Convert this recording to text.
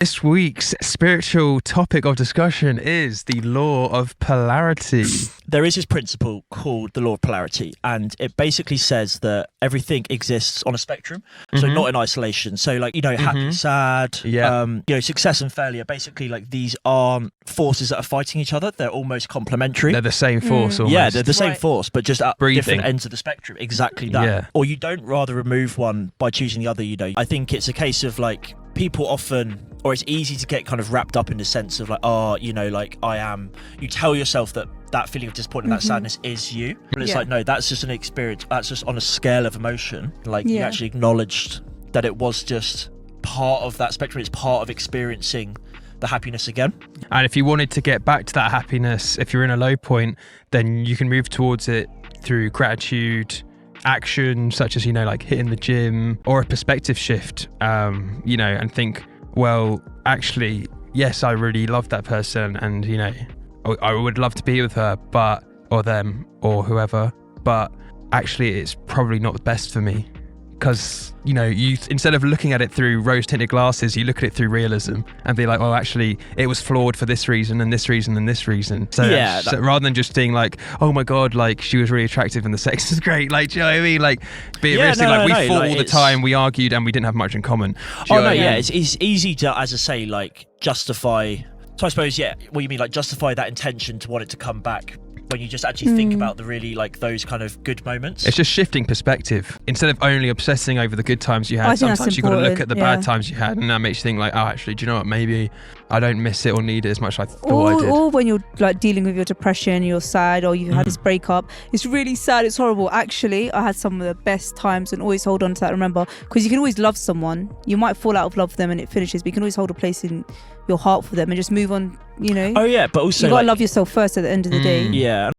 This week's spiritual topic of discussion is the law of polarity. There is this principle called the law of polarity, and it basically says that everything exists on a spectrum, so not in isolation. So, like, happy, sad, success and failure. Basically, like, these aren't forces that are fighting each other. They're almost complementary. They're the same force, almost. Yeah, they're the same force, but just at different ends of the spectrum. Exactly that. Yeah. Or you don't rather remove one by choosing the other. I think it's a case of, like, people often, or it's easy to get kind of wrapped up in the sense of, like, you tell yourself that feeling of disappointment, that sadness is you. But it's like, no, that's just an experience. That's just on a scale of emotion. Like, you actually acknowledged that it was just part of that spectrum. It's part of experiencing the happiness again. And if you wanted to get back to that happiness, if you're in a low point, then you can move towards it through gratitude, action such as, like hitting the gym, or a perspective shift, and think, well, actually, yes, I really love that person, and I would love to be with her, or them, or whoever, but actually it's probably not the best for me. Because, you instead of looking at it through rose-tinted glasses, you look at it through realism and be like, well, actually, it was flawed for this reason and this reason and this reason. So, so rather than just being like, oh my God, like, she was really attractive and the sex is great. Like, do you know what I mean? Like, be realistic. We fought all the time, we argued, and we didn't have much in common. It's easy to, as I say, like, justify. So I suppose, what you mean, like, justify that intention to want it to come back when you just actually think about the really, like, those kind of good moments. It's just shifting perspective. Instead of only obsessing over the good times you had, sometimes you've got to look at the bad times you had, and that makes you think, like, oh, actually, do you know what, maybe I don't miss it or need it as much as I thought I did. Or when you're, like, dealing with your depression, you're sad, or you had this breakup, it's really sad, it's horrible. Actually, I had some of the best times, and always hold on to that, remember, because you can always love someone. You might fall out of love with them and it finishes, but you can always hold a place in your heart for them and just move on, Oh yeah, but also you gotta love yourself first at the end of the day. Yeah.